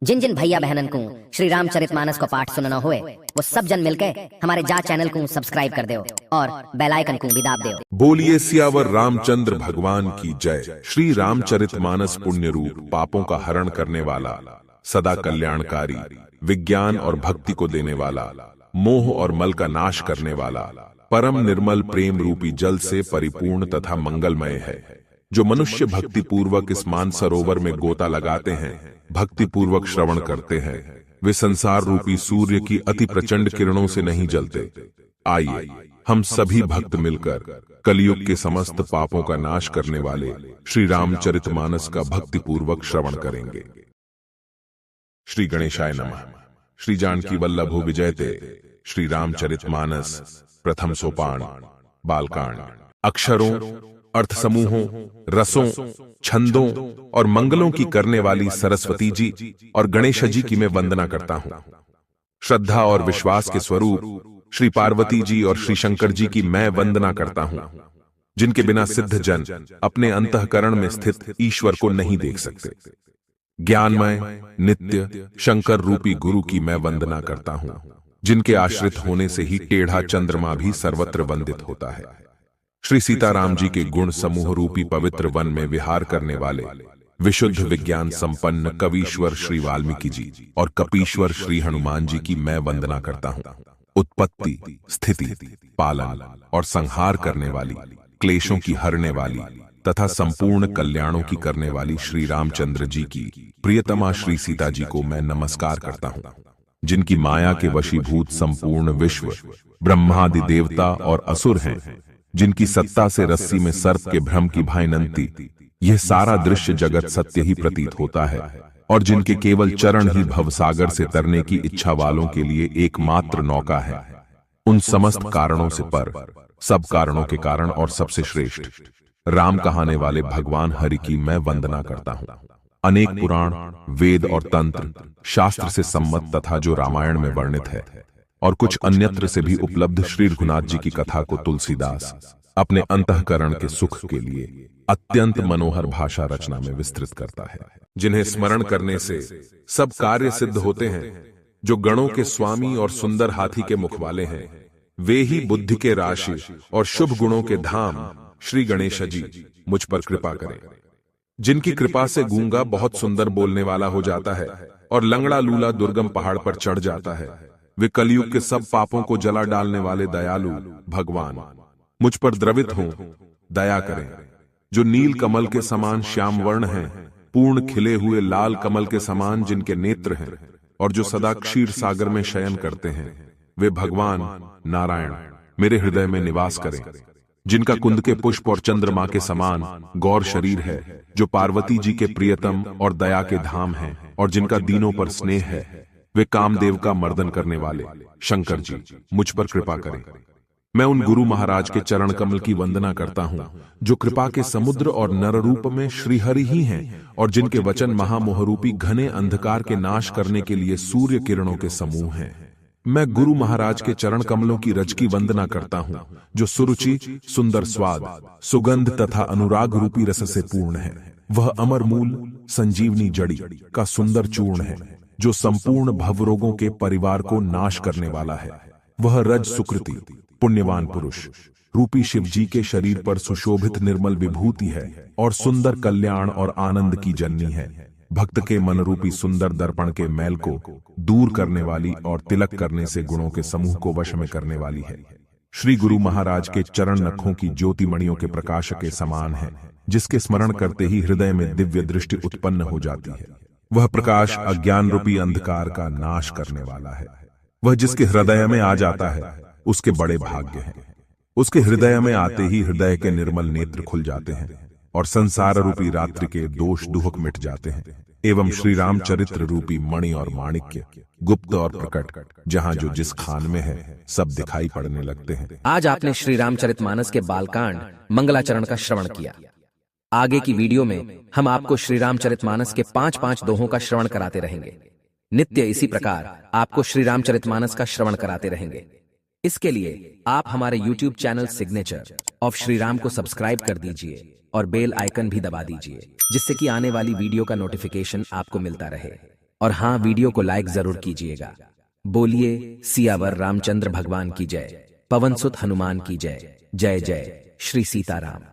जिन जिन भैया बहनन को श्री रामचरितमानस को पाठ सुनना होए वो सब जन मिलके हमारे जा चैनल को सब्सक्राइब कर दो और बेल आइकन को भी दाब दो। बोलिए सियावर रामचंद्र भगवान की जय। श्री रामचरितमानस पुण्य रूप पापों का हरण करने वाला, सदा कल्याणकारी, विज्ञान और भक्ति को देने वाला, मोह और मल का नाश करने वाला, परम निर्मल प्रेम रूपी जल से परिपूर्ण तथा मंगलमय है। जो मनुष्य भक्ति पूर्वक इस मानसरोवर में गोता लगाते हैं, भक्ति पूर्वक श्रवण करते हैं, वे संसार रूपी सूर्य की अति प्रचंड किरणों से नहीं जलते। आइए हम सभी भक्त मिलकर कलयुग के समस्त पापों का नाश करने वाले श्री रामचरितमानस का भक्ति पूर्वक श्रवण करेंगे। श्री गणेशाय नमः। श्री जानकी वल्लभो विजयते। श्री रामचरितमानस प्रथम सोपान बालकांड। अक्षरों, अर्थ समूहों, रसों, छंदों और मंगलों की करने वाली सरस्वती जी और गणेश जी की मैं वंदना करता हूं। श्रद्धा और विश्वास के स्वरूप श्री पार्वती जी और श्री शंकर जी की मैं वंदना करता हूं, जिनके बिना सिद्ध जन अपने अंतःकरण में स्थित ईश्वर को नहीं देख सकते। ज्ञानमय नित्य शंकर रूपी गुरु की मैं वंदना करता हूं, जिनके आश्रित होने से ही टेढ़ा चंद्रमा भी सर्वत्र वंदित होता है। श्री सीताराम जी के गुण समूह रूपी पवित्र वन में विहार करने वाले विशुद्ध विज्ञान संपन्न कवीश्वर श्री वाल्मीकि जी और कपीश्वर श्री हनुमान जी की मैं वंदना करता हूं। उत्पत्ति, स्थिति, पालन और संहार करने वाली, क्लेशों की हरने वाली तथा संपूर्ण कल्याणों की करने वाली श्री रामचंद्र जी की प्रियतमा श्री सीता जी को मैं नमस्कार करता हूं, जिनकी माया के वशीभूत संपूर्ण विश्व, ब्रह्मादि देवता और असुर हैं, जिनकी सत्ता से रस्सी में सर्प के भ्रम की भाई नंती यह सारा दृश्य जगत सत्य ही प्रतीत होता है, और जिनके केवल चरण ही भवसागर से तरने की इच्छा वालों के लिए एकमात्र नौका है। उन समस्त कारणों से पर, सब कारणों के कारण और सबसे श्रेष्ठ राम कहाने वाले भगवान हरि की मैं वंदना करता हूं। अनेक पुराण, वेद और तंत्र शास्त्र से सम्मत तथा जो रामायण में वर्णित है और कुछ अन्यत्र से भी उपलब्ध श्री रघुनाथ जी की कथा को तुलसीदास अपने अंतःकरण के सुख के लिए अत्यंत मनोहर भाषा रचना में विस्तृत करता है, जिन्हें स्मरण करने से सब कार्य सिद्ध होते हैं। जो गणों के स्वामी और सुंदर हाथी के मुख वाले हैं, वे ही बुद्धि के राशि और शुभ गुणों के धाम श्री गणेश जी मुझ पर कृपा करें। जिनकी कृपा से गूंगा बहुत सुंदर बोलने वाला हो जाता है और लंगड़ा लूला दुर्गम पहाड़ पर चढ़ जाता है, वे कलयुग के सब पापों को जला डालने वाले दयालु भगवान मुझ पर द्रवित हों, दया करें। जो नील कमल के समान श्याम वर्ण हैं, पूर्ण खिले हुए लाल कमल के समान जिनके नेत्र हैं और जो सदा क्षीर सागर में शयन करते हैं, वे भगवान नारायण मेरे हृदय में निवास करें। जिनका कुंद के पुष्प और चंद्रमा के समान गौर शरीर है, जो पार्वती जी के प्रियतम और दया के धाम हैं और जिनका दीनों पर स्नेह है, वे कामदेव का मर्दन करने वाले शंकर जी मुझ पर कृपा करें। मैं उन गुरु महाराज के चरण कमल की वंदना करता हूं, जो कृपा के समुद्र और नर रूप में श्रीहरि ही हैं और जिनके वचन महामोहरूपी घने अंधकार के नाश करने के लिए सूर्य किरणों के समूह हैं। मैं गुरु महाराज के चरण कमलों की रज की वंदना करता हूं, जो सुरुचि, सुंदर स्वाद, सुगंध तथा अनुराग रूपी रस से पूर्ण है। वह अमर मूल, संजीवनी जड़ी का सुंदर चूर्ण है, जो संपूर्ण भवरोगों के परिवार को नाश करने वाला है। वह रज सुकृति पुण्यवान पुरुष रूपी शिव जी के शरीर पर सुशोभित निर्मल विभूति है और सुंदर कल्याण और आनंद की जननी है। भक्त के मन रूपी सुंदर दर्पण के मैल को दूर करने वाली और तिलक करने से गुणों के समूह को वश में करने वाली है। श्री गुरु महाराज के चरण नखों की ज्योतिमणियों के प्रकाश के समान है, जिसके स्मरण करते ही हृदय में दिव्य दृष्टि उत्पन्न हो जाती है। वह प्रकाश अज्ञान रूपी अंधकार का नाश करने वाला है। वह जिसके हृदय में आ जाता है उसके बड़े भाग्य हैं। उसके हृदय में आते ही हृदय के निर्मल नेत्र खुल जाते हैं और संसार रूपी रात्रि के दोष दुहक मिट जाते हैं। एवं श्री रामचरित्र रूपी मणि और माणिक्य गुप्त और प्रकट जहां जो जिस खान में है सब दिखाई पड़ने लगते हैं। आज आपने श्री रामचरितमानस के बालकांड मंगलाचरण का श्रवण किया। आगे की वीडियो में हम आपको श्री रामचरितमानस के 5-5 दोहों का श्रवण कराते रहेंगे। नित्य इसी प्रकार आपको श्री रामचरितमानस का श्रवण कराते रहेंगे। इसके लिए आप हमारे YouTube channel signature of Shri Ram को सब्सक्राइब कर दीजिए और बेल आइकन भी दबा दीजिए, जिससे कि आने वाली वीडियो का नोटिफिकेशन आपको मिलता रहे। और हाँ, वीडियो को लाइक जरूर कीजिएगा। बोलिए सियावर रामचंद्र भगवान की जय, पवन सुत हनुमान की जय। जय जय श्री सीताराम।